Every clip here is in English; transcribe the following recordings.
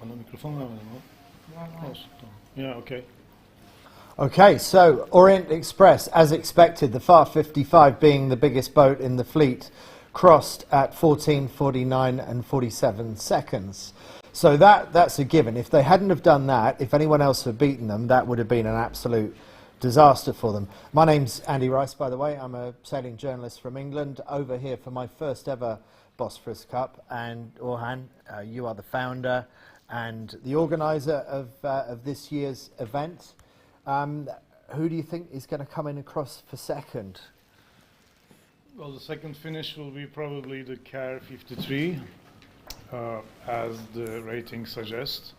Bana mikrofon vermedin mi? Olsun, tamam. Yeah, okay. Okay, so Orient Express, as expected, the FAR 55 being the biggest boat in the fleet, crossed at 14:49 and 47 seconds. So that's a given. If they hadn't have done that, if anyone else had beaten them, that would have been an absolute disaster for them. My name's Andy Rice, by the way. I'm a sailing journalist from England, over here for my first ever Bosphorus Cup. And Orhan, you are the founder and the organizer of this year's event. Who do you think is going to come in across for second? Well, the second finish will be probably the Car 53, as the rating suggests.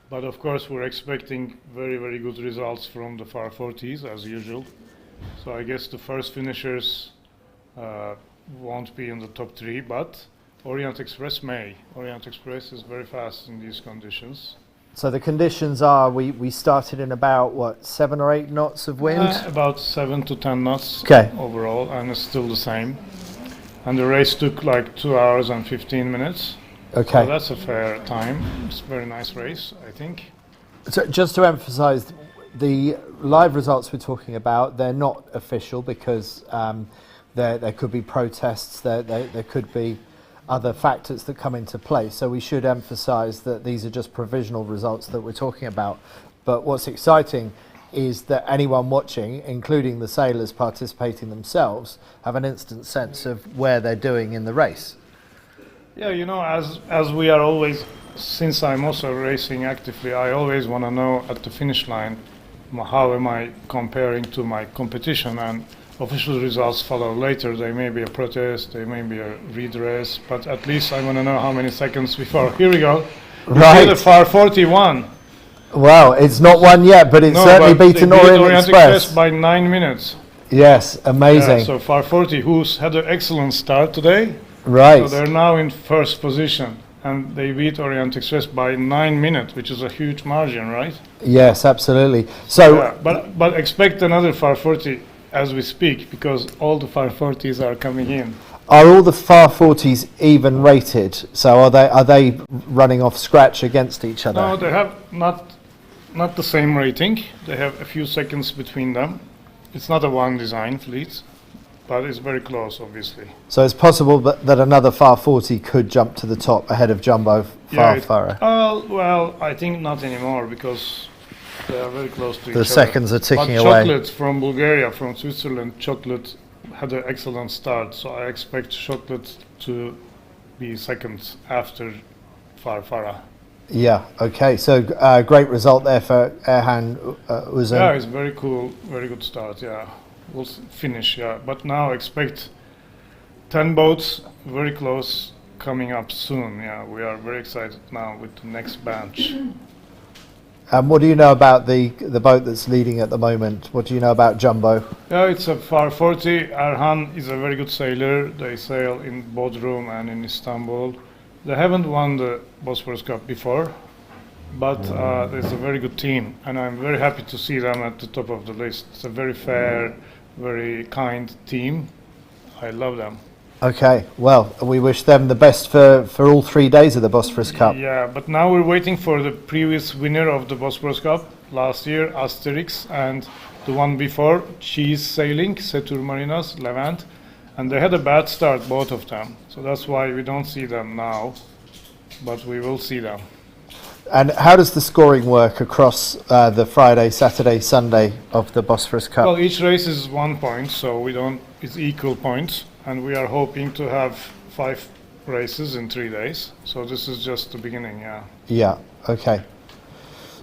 But of course, we're expecting very, very good results from the FAR 40s, as usual. So I guess the first finishers won't be in the top three, but Orient Express may. Orient Express is very fast in these conditions. So the conditions are, we started in about, what, 7 or 8 knots of wind? About 7 to 10 knots overall, and it's still the same. And the race took like 2 hours and 15 minutes. Okay. So that's a fair time. It's a very nice race, I think. So just to emphasise, the live results we're talking about, they're not official because there could be protests, there could be other factors that come into play. So we should emphasise that these are just provisional results that we're talking about. But what's exciting is that anyone watching, including the sailors participating themselves, have an instant sense of where they're doing in the race. Yeah, you know, as we are always, since I'm also racing actively, I always want to know at the finish line, how am I comparing to my competition, and official results follow later. They may be a protest, they may be a redress, but at least I want to know how many seconds before. Here we go. Right. The FAR 41. Well, it's not won yet, but it's certainly beaten Orient Express by 9 minutes. Yes, amazing. Yeah, so FAR 40, who's had an excellent start today. Right. So they're now in first position, and they beat Orient Express by 9 minutes, which is a huge margin, right? Yes, absolutely. So, yeah, but expect another FAR 40 as we speak, because all the FAR 40s are coming in. Are all the FAR 40s even rated? So are they running off scratch against each other? No, they have not the same rating. They have a few seconds between them. It's not a one design fleet, but it's very close, obviously. So it's possible that another FAR 40 could jump to the top ahead of Jumbo FAR. Well, I think not anymore, because they are very close to each other. The seconds are ticking away. Chocolate from Bulgaria, from Switzerland, Chocolate had an excellent start, so I expect Chocolate to be second after Farfara. Yeah, okay, so great result there for Erhan Uzun. Yeah, it's very cool, very good start, yeah. We'll finish, yeah. But now expect 10 boats, very close, coming up soon, yeah. We are very excited now with the next batch. What do you know about the boat that's leading at the moment? What do you know about Jumbo? Yeah, it's a FAR 40. Erhan is a very good sailor. They sail in Bodrum and in Istanbul. They haven't won the Bosphorus Cup before, but there's a very good team, and I'm very happy to see them at the top of the list. It's a very fair, very kind team. I love them. Okay, well, we wish them the best for all 3 days of the Bosphorus Cup. Yeah, but now we're waiting for the previous winner of the Bosphorus Cup last year, Asterix, and the one before, Cheese Sailing, Setur Marinas, Levant, and they had a bad start, both of them. So that's why we don't see them now, but we will see them. And how does the scoring work across the Friday, Saturday, Sunday of the Bosphorus Cup? Well, each race is 1 point, so it's equal points. And we are hoping to have 5 races in 3 days. So this is just the beginning, yeah. Yeah, okay.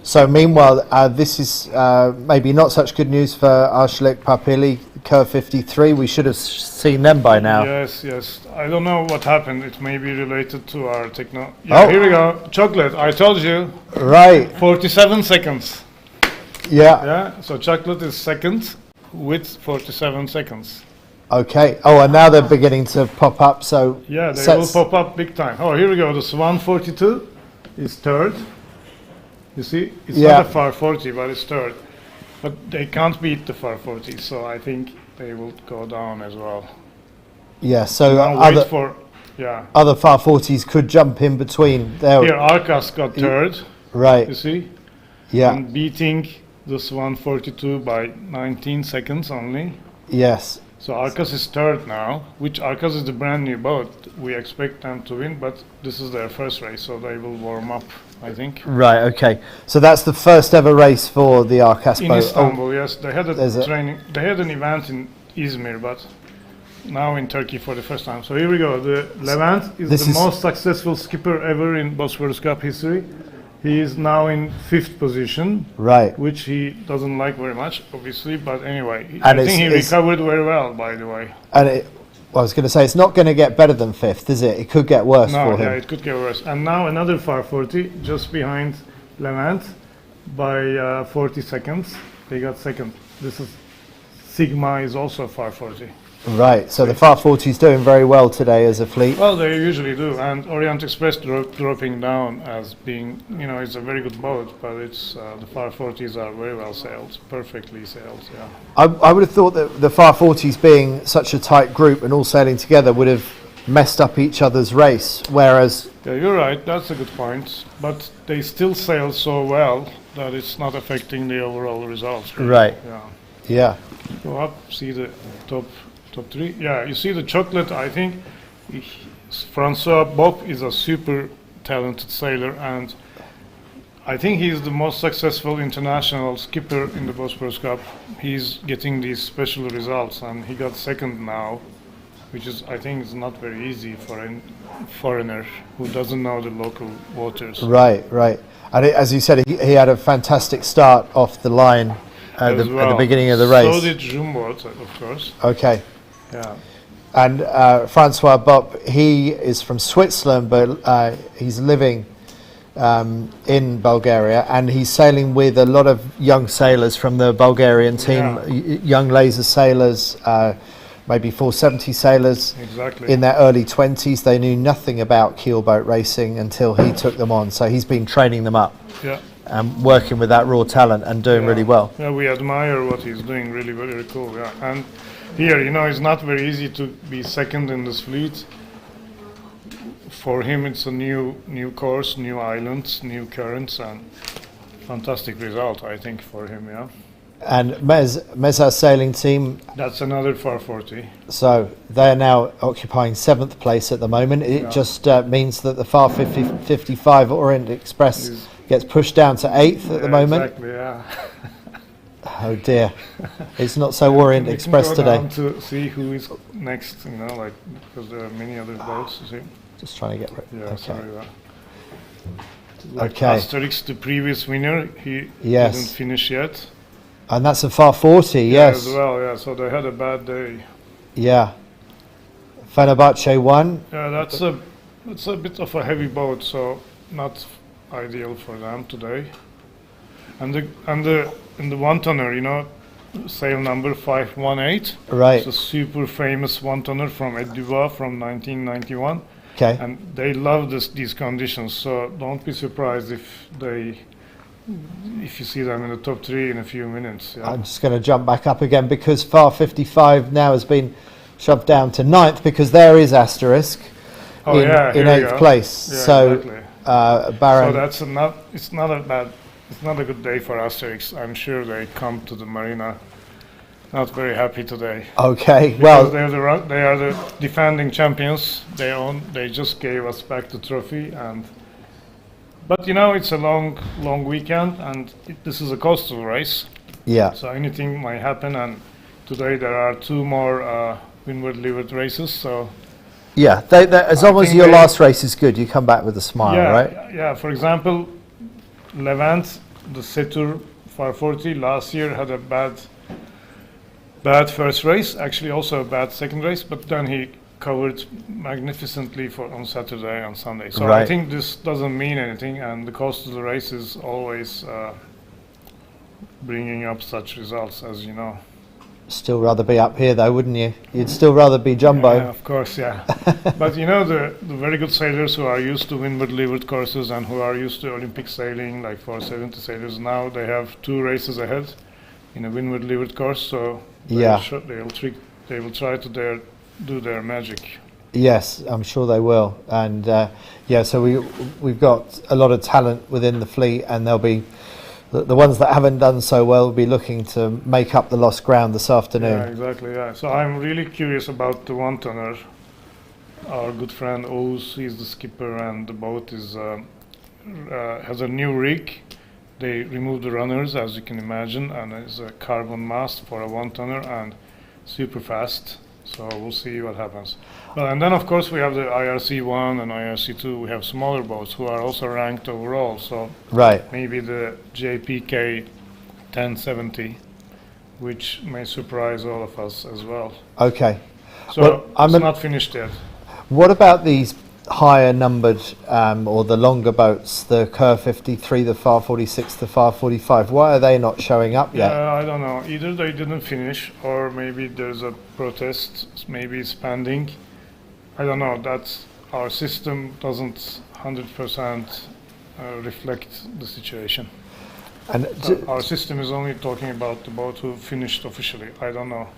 So meanwhile, this is maybe not such good news for Arçelik Papeli, Curve 53. We should have seen them by now. Yes. I don't know what happened. It may be related to our techno. Yeah, Here we go. Chocolate, I told you. Right. 47 seconds. Yeah. So Chocolate is second with 47 seconds. Okay. Oh, and now they're beginning to pop up. So yeah, they will pop up big time. Oh, here we go. The Swan 42 is third. You see, it's not a FAR 40, but it's third. But they can't beat the FAR 40, so I think they will go down as well. Yeah. So now wait for Yeah. other far 40s could jump in between. Here, Arkas got third. You Right. see, Yeah. and beating this 142 by 19 seconds only. Yes. So Arkas is third now, which Arkas is the brand new boat. We expect them to win, but this is their first race, so they will warm up, I think. Right. Okay. So that's the first ever race for the Arkas In boat. Istanbul, yes, they had there's a- training. They had an event in Izmir, but now in Turkey for the first time. So here we go. The Levant is This the is- most successful skipper ever in Bosphorus Cup history. He is now in 5th position, Right. which he doesn't like very much, obviously. But anyway, And I think he it's- recovered very well, by the way. And I was going to say, it's not going to get better than 5th, is it? It could get worse No, for yeah, him. it could get worse. And now another 540, just behind Levant by 40 seconds. They got second. This is Sigma is also 540. Right. So the far 40 is doing very well today as a fleet. Well, they usually do. And Orient Express dropping down as being, it's a very good boat, but it's the 540s are very well sailed, perfectly sailed. Yeah. I would have thought that the far 40s being such a tight group and all sailing together would have messed up each other's race, whereas Yeah, you're right. That's a good point. But they still sail so well that it's not affecting the overall results. Really. Right. Yeah. yeah, Go up, see the top three. Yeah, you see the chocolate. I think Francois Bob is a super talented sailor, and I think he's the most successful international skipper in the Bosphorus Cup. He's getting these special results, and he got second now, which is, I think, is not very easy for a foreigner who doesn't know the local waters. right. And as you said, he had a fantastic start off the line at As the well. beginning of the race. So did Jumbo, of course. Okay. Yeah. And Francois Bopp, he is from Switzerland, but he's living in Bulgaria, and he's sailing with a lot of young sailors from the Bulgarian team, Yeah. young laser sailors, maybe 470 sailors Exactly. in their early 20s. They knew nothing about keelboat racing until he took them on, so he's been training them up Yeah. and working with that raw talent and doing really well. Yeah, we admire what he's doing. Really, very cool. Yeah, and here, it's not very easy to be second in this fleet. For him, it's a new course, new islands, new currents, and fantastic result, I think, for him. Yeah, And Mez's sailing team, that's another 440. so they're now occupying 7th place at the moment. It Yeah. just means that the FAR 55 Orient Express Is- gets pushed down to 8th at the moment. Exactly. Yeah. Oh dear, it's not so Orient We Express can go today. down to see who is next. Because there are many other boats. You see. Just trying to get rid. Yeah. Okay. Sorry. Like Okay. Asterix, the previous winner, he Yes. didn't finish yet. And that's a FAR 40. Yeah, Yes. as well, yeah. So they had a bad day. Yeah. Fenerbahce won. Yeah, it's a bit of a heavy boat, so not ideal for them today. And the one tonner, sail number 518. Right. It's a super famous one tonner from Edduba from 1991, Okay. and they love these conditions. So don't be surprised if you see them in the top three in a few minutes. Yeah. I'm just going to jump back up again because FAR 55 now has been shoved down to 9th because there is Asterisk in here we 8th go. place. Yeah, So exactly. Baron. So it's not a good day for Asterix. I'm sure they come to the marina not very happy today. Okay. Because Well, they are the defending champions. They just gave us back the trophy, but it's a long weekend, and this is a coastal race, yeah. so anything might happen. And today there are 2 more windward-leeward races. So Yeah. As long as think your they- last race is good, you come back with a smile, yeah, right? yeah. For example, Levant, the Setur 540 last year had a bad first race, actually also a bad second race, but then he covered magnificently on Saturday and Sunday. So I Right. think this doesn't mean anything, and the cost of the race is always bringing up such results, as you know. Still rather be up here though, wouldn't you? You'd still rather be jumbo. Yeah, of course, yeah. But the very good sailors who are used to windward-leeward courses and who are used to Olympic sailing, like 470 sailors, now they have 2 races ahead in a windward-leeward course. So Yeah. they will try to do their magic. Yes, I'm sure they will. And yeah, so we've got a lot of talent within the fleet, and there'll be the ones that haven't done so well will be looking to make up the lost ground this afternoon. Yeah, exactly. Yeah. So I'm really curious about the one tonner. Our good friend Oğuz, he's the skipper, and the boat is has a new rig. They removed the runners, as you can imagine, and it's a carbon mast for a one tonner and super fast. So we'll see what happens. Well, and then of course we have the IRC1 and IRC2. We have smaller boats who are also ranked overall. So Right. maybe the JPK 1070, which may surprise all of us as well. Okay. So Well, it's not finished yet. What about these higher numbered or the longer boats, the Kerr 53, the FAR 46, the FAR 45? Why are they not showing up yet? Yeah, I don't know. Either they didn't finish, or maybe there's a protest. Maybe it's pending. I don't know. That's our system doesn't 100% reflect the situation. And Our system is only talking about the boat who finished officially. I don't know.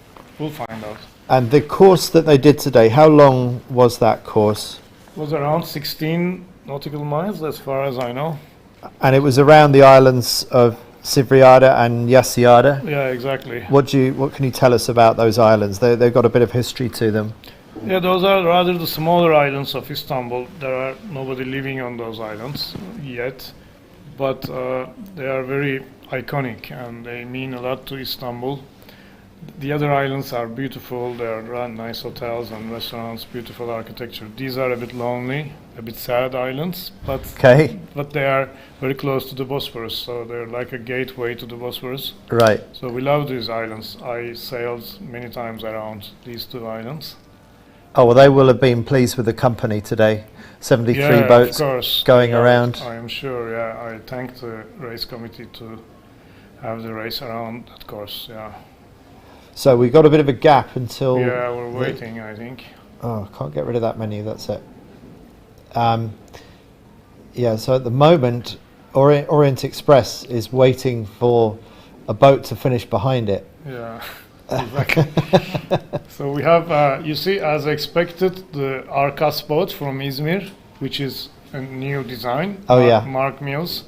We'll find out. and the course that they did today, how long was that course? It was around 16 nautical miles, as far as I know. And it was around the islands of Sivriada and Yasiada. Yeah, exactly. What can you tell us about those islands? They've got a bit of history to them. Yeah, those are rather the smaller islands of Istanbul. There are nobody living on those islands yet, but they are very iconic and they mean a lot to Istanbul. The other islands are beautiful. There are nice hotels and restaurants, beautiful architecture. These are a bit lonely, a bit sad islands, but Okay, they are very close to the Bosphorus, so they're like a gateway to the Bosphorus. right. So we love these islands. I sailed many times around these two islands. Oh, well, they will have been pleased with the company today. 73 Yeah, boats of course. going Yeah, around. I am sure, yeah. I thank the race committee to have the race around that course, yeah. So we've got a bit of a gap until... Yeah, we're waiting, I think. Oh, can't get rid of that many, that's it. Yeah, so at the moment, Orient Express is waiting for a boat to finish behind it. Yeah, exactly. So we have, you see, as expected, the Arkas boat from Izmir, which is a new design. Oh, yeah. Mark Mills.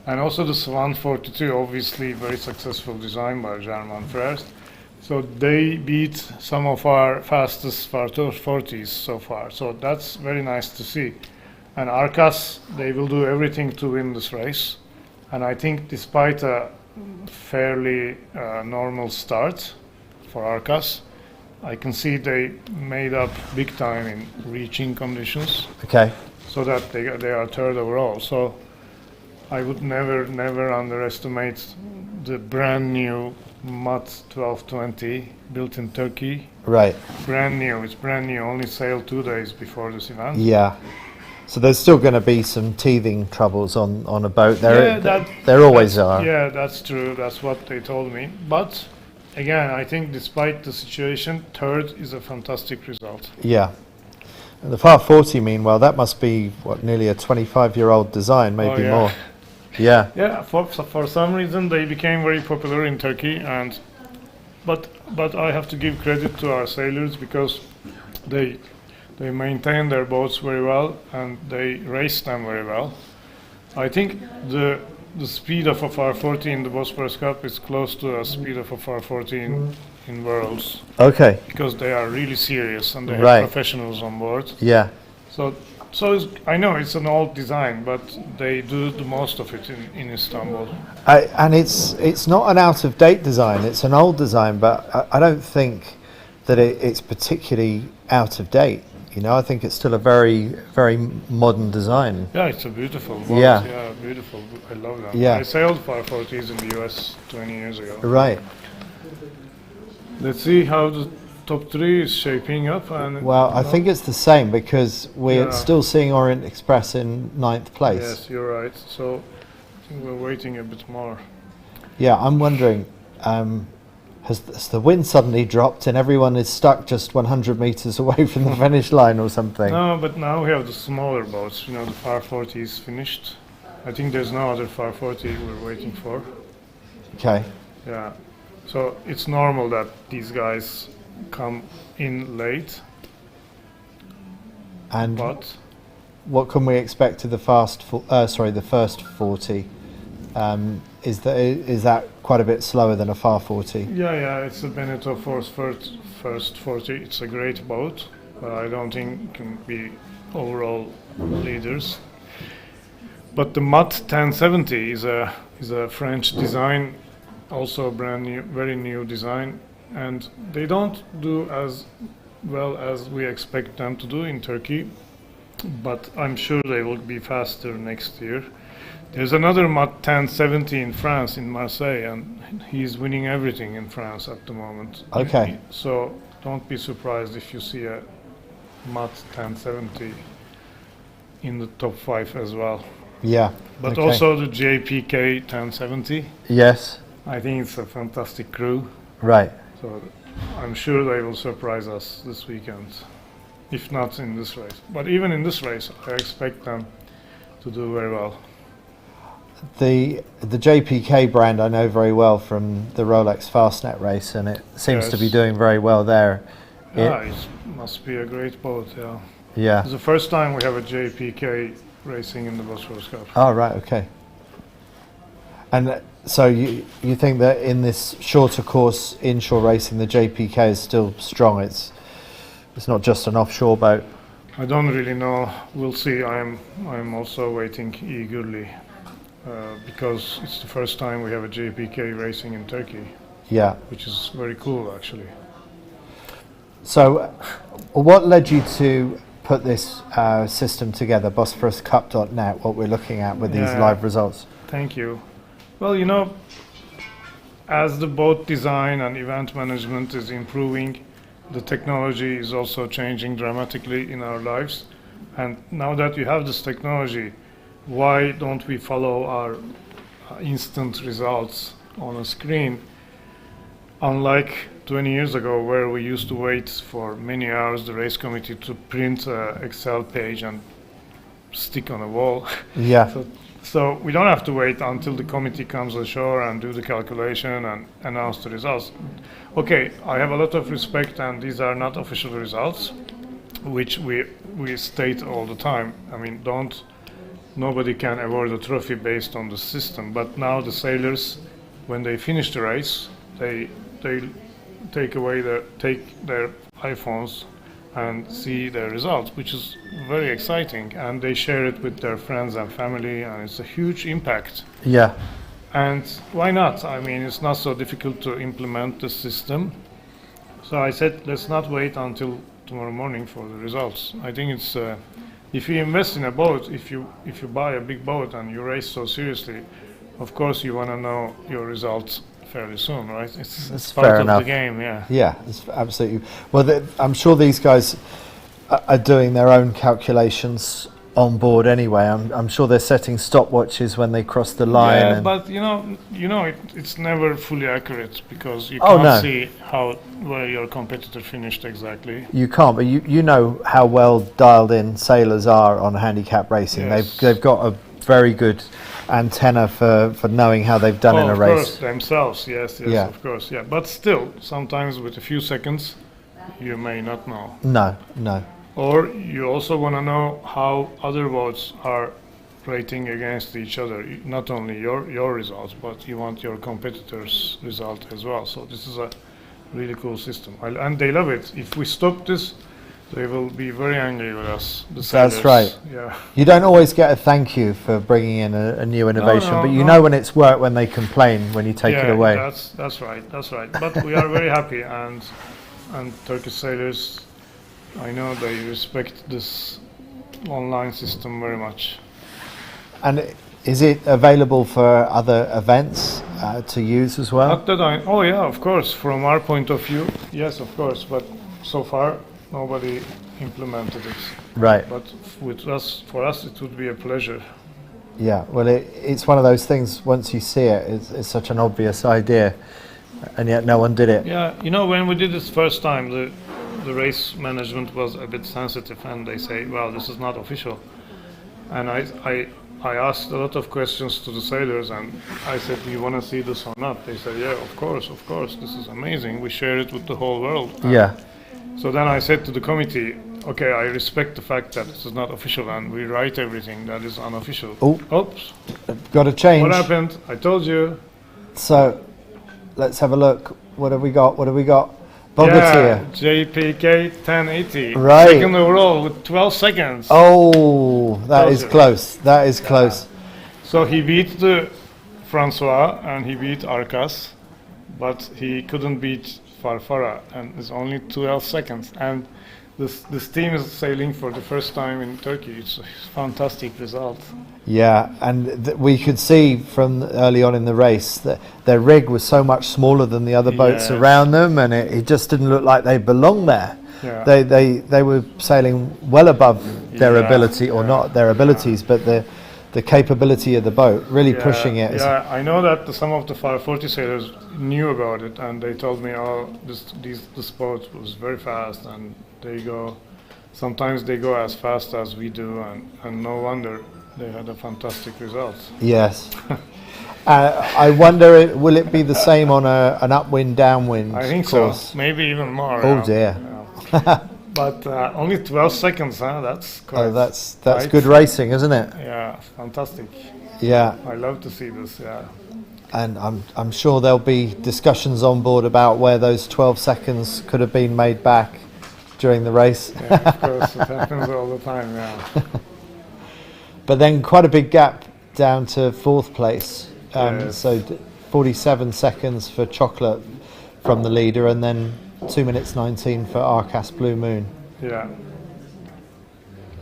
And also the Swan 42, obviously very successful design by German Frères. So they beat some of our fastest FAR 40s so far. So that's very nice to see. And Arkas, they will do everything to win this race. And I think despite a fairly normal start for Arkas, I can see they made up big time in reaching conditions, Okay. so that they are third overall. So I would never underestimate the brand new MAT 1220 built in Turkey. Right. Brand new. It's brand new. Only sailed 2 days before this event. Yeah. So there's still going to be some teething troubles on a boat. There There always are. Yeah, that's true. That's what they told me. But again, I think despite the situation, third is a fantastic result. Yeah. And the FAR 40, meanwhile, that must be, what, nearly a 25-year-old design, maybe yeah. more. Yeah. Yeah, for some reason they became very popular in Turkey, and but I have to give credit to our sailors because they maintain their boats very well and they race them very well. I think the speed of a FAR 40 in the Bosphorus Cup is close to a speed of a FAR 40 in Worlds, Okay. because they are really serious and they have Right. professionals on board. Yeah. So I know it's an old design, but they do the most of it in Istanbul. And it's not an out-of-date design. It's an old design, but I don't think that it's particularly out of date. You know, I think it's still a very, very modern design. Yeah, it's a beautiful boat. Yeah. Yeah, beautiful. I love them. Yeah. I sailed FAR 40s in the US 20 years ago. Right. Let's see how the top three is shaping up. And Well, I think it's the same because we're Yeah. still seeing Orient Express in 9th place. Yes, you're right. So I think we're waiting a bit more. Yeah, I'm wondering, has the wind suddenly dropped and everyone is stuck just 100 meters away from the finish line or something? No, but now we have the smaller boats. You know, the FAR 40 is finished. I think there's no other FAR 40 we're waiting for. Okay. Yeah. So it's normal that these guys come in late. And but what can we expect of the the first 40? Is that quite a bit slower than a far 40? yeah, it's a Beneteau Force first 40. It's a great boat, but I don't think it can be overall leaders. But the Mat 1070 is a French design, also a brand new, very new design, and they don't do as well as we expect them to do in Turkey, but I'm sure they will be faster next year. There's another Mat 1070 in France, in Marseille, and he's winning everything in France at the moment. Okay. So don't be surprised if you see a Mat 1070 in the top 5 as well. Yeah. But okay. also the JPK 1070. Yes. I think it's a fantastic crew. Right. So I'm sure they will surprise us this weekend, if not in this race. But even in this race, I expect them to do very well. The JPK brand I know very well from the Rolex Fastnet race, and it seems to be Yes. doing very well there. Yeah, it must be a great boat, yeah. Yeah. It's the first time we have a JPK racing in the Bosphorus Cup. Oh, right, okay. And so you think that in this shorter course inshore racing, the JPK is still strong? It's not just an offshore boat. I don't really know. We'll see. I'm also waiting eagerly because it's the first time we have a JPK racing in Turkey, Yeah. which is very cool actually. So what led you to put this system together, BosphorusCup.net, what we're looking at with these Yeah. live results? Thank you. Well, as the boat design and event management is improving, the technology is also changing dramatically in our lives. And now that you have this technology, why don't we follow our instant results on a screen? Unlike 20 years ago, where we used to wait for many hours, the race committee to print an Excel page and stick on a wall. Yeah. So we don't have to wait until the committee comes ashore and do the calculation and announce the results. Okay, I have a lot of respect, and these are not official results, which we state all the time. I mean, nobody can award a trophy based on the system. But now the sailors, when they finish the race, they take their iPhones and see their results, which is very exciting, and they share it with their friends and family, and it's a huge impact. Yeah. And why not? I mean, it's not so difficult to implement the system. So I said, let's not wait until tomorrow morning for the results. I think it's if you invest in a boat, if you buy a big boat and you race so seriously, of course you want to know your results fairly soon, right? It's part fair of enough. the game, yeah. Yeah, it's absolutely. Well, I'm sure these guys are doing their own calculations on board anyway. I'm sure they're setting stopwatches when they cross the line. Yeah, and but it's never fully accurate because you Oh, can't no. see where your competitor finished exactly. you can't, but you know how well dialed in sailors are on handicap racing. Yes. They've got a very good antenna for knowing how they've done in a Of race. course, themselves, yes, Yeah. of course, yeah. But still, sometimes with a few seconds, you may not know. No. Or you also want to know how other boats are rating against each other. Not only your results, but you want your competitor's result as well. So this is a really cool system, and they love it. If we stop this, they will be very angry with us. The That's sailors. right. Yeah. You don't always get a thank you for bringing in a new innovation, but you know when it's worked when they complain when you take it away. That's right. But we are very happy, and Turkish sailors, I know they respect this online system very much. And is it available for other events to use as well? Not that oh yeah, of course. From our point of view, yes, of course. But so far, nobody implemented it. Right. But for us, it would be a pleasure. Yeah. Well, it's one of those things. Once you see it, it's such an obvious idea, and yet no one did it. Yeah, when we did this first time, the race management was a bit sensitive, and they say, "Well, this is not official." And I asked a lot of questions to the sailors, and I said, "Do you want to see this or not?" They said, "Yeah, of course. This is amazing. We share it with the whole world." Yeah. So then I said to the committee, okay, I respect the fact that this is not official and we write everything that is unofficial. Oh. Oops. Got to change. What happened? I told you. So, let's have a look. What have we got? What have we got? Yeah, Bogatyr. JPK 1080. Right. Second overall with 12 seconds. Oh, that is Told you. close. That is close. So he beat the Francois and he beat Arcas, but he couldn't beat Farfara, and it's only 12 seconds. And this team is sailing for the first time in Turkey. It's a fantastic result. Yeah, and we could see from early on in the race that their rig was so much smaller than the other boats Yes. around them, and it just didn't look like they belonged there. Yeah. They were sailing well above their Yeah, ability, or yeah, not their abilities, but the capability of the boat, really pushing it. Yeah, I know that some of the 540 sailors knew about it, and they told me, "Oh, this boat was very fast, and sometimes they go as fast as we do, and no wonder they had a fantastic result." Yes. I wonder, will it be the same on an upwind, downwind I think course? so, maybe even more. Oh yeah. dear. Yeah. But only 12 seconds, huh? That's quite. Oh, that's tight. good racing, isn't it? Yeah, fantastic. Yeah. I love to see this. Yeah. And I'm sure there'll be discussions on board about where those 12 seconds could have been made back during the race. Yeah, of course, it happens all the time. Yeah. But then quite a big gap down to fourth place. Yes. So 47 seconds for Chocolate from the leader, and then 2 minutes 19 for Arcas Blue Moon. Yeah.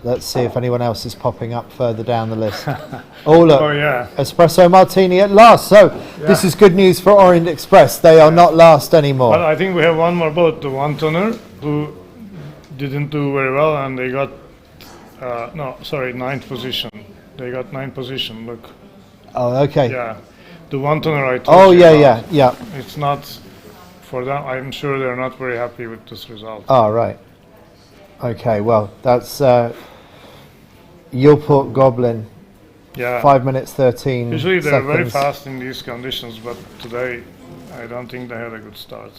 Let's see if anyone else is popping up further down the list. Oh look, Oh yeah. Espresso Martini at last. So this Yeah. is good news for Orient Express. They are not last But anymore. I think we have one more boat, the one tonner, who didn't do very well, and they got ninth position. They got ninth position. Look. Oh, okay. Yeah. The one tonner I told Oh you yeah, about. yeah. It's not for them. I'm sure they're not very happy with this result. Oh right. Okay, well that's Yulport Goblin. Yeah. 5 minutes 13 Usually they're seconds. very fast in these conditions, but today I don't think they had a good start.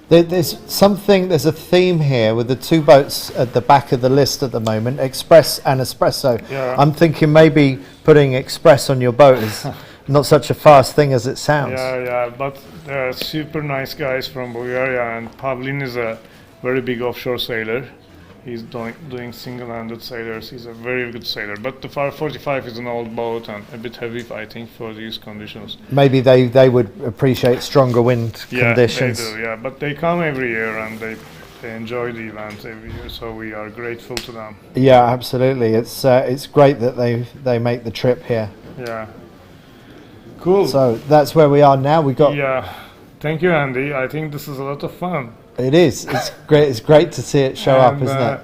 There's a theme here with the two boats at the back of the list at the moment, Express and Espresso. Yeah. I'm thinking maybe putting Express on your boat is not such a fast thing as it sounds. Yeah, but they're super nice guys from Bulgaria, and Pavlin is a very big offshore sailor. He's doing single-handed sailors. He's a very good sailor. But the 545 is an old boat and a bit heavy, I think, for these conditions. Maybe they would appreciate stronger wind Yeah, conditions. they do. Yeah, but they come every year and they enjoy the event every year. So we are grateful to them. Yeah, absolutely. It's great that they make the trip here. Yeah. Cool. So that's where we are now. We got. Yeah. Thank you, Andy. I think this is a lot of fun. It is. It's great. It's great to see it show up, isn't it?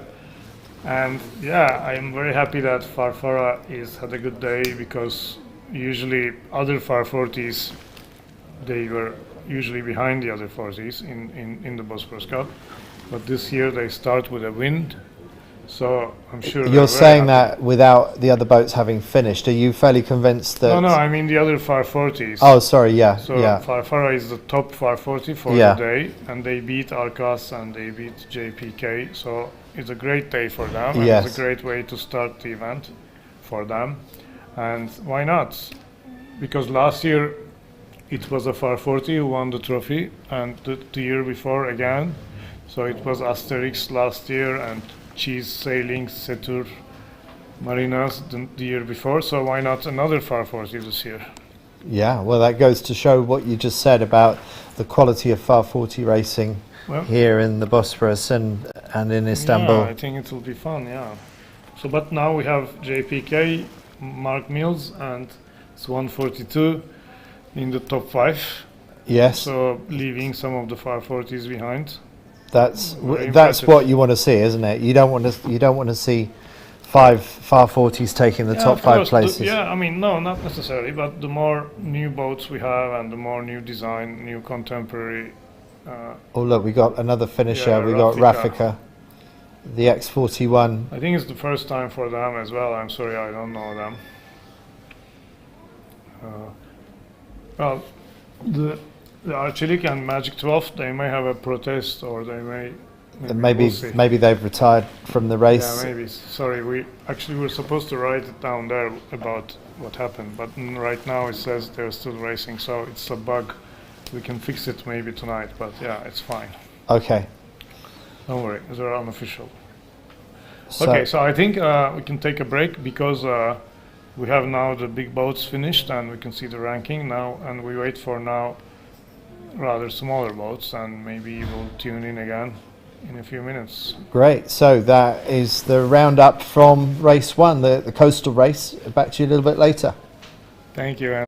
And yeah, I'm very happy that Farfara had a good day, because usually other 540s, they were usually behind the other 40s in the Bosphorus Cup. But this year they start with a wind, so I'm sure You're saying that without the other boats having finished. Are you fairly convinced that? No, I mean the other 540s. Oh, sorry. Yeah, So yeah. Farfara is the top 540 for Yeah. the day, and they beat Arcas and they beat JPK. So it's a great day for them, and Yes. it's a great way to start the event for them. And why not? Because last year it was a 540 who won the trophy, and the year before again. So it was Asterix last year, and Cheese Sailing, Setur, Marinas the year before. So why not another 540 this year? Yeah, well, that goes to show what you just said about the quality of 540 racing Well, here in the Bosphorus and in Istanbul. Yeah, I think it will be fun, yeah. So, but now we have JPK, Mark Mills, and it's 142 in the top 5. Yes, So, leaving some of the 540s behind. that's Very that's impressive. what you want to see, isn't it? You don't want to see 5 540s taking the Yeah, top of 5 course, places. yeah, I mean, no, not necessarily, but the more new boats we have and the more new design, new contemporary. Oh look, we got another finisher. Yeah, We got Rafika. Rafika, the X41. I think it's the first time for them as well. I'm sorry, I don't know them. Well, the Arçelik and Magic 12, they may have a protest, or they may Maybe we'll see. maybe they've retired from the race. Yeah, maybe. Sorry, we were supposed to write it down there about what happened, but right now it says they're still racing, so it's a bug. We can fix it maybe tonight, but yeah, it's fine. Okay. Don't worry, they're unofficial. So, Okay, so I think we can take a break because we have now the big boats finished and we can see the ranking now, and we wait for now rather smaller boats, and maybe we'll tune in again in a few minutes. great. So that is the roundup from race 1, the coastal race. Back to you a little bit later. Thank you.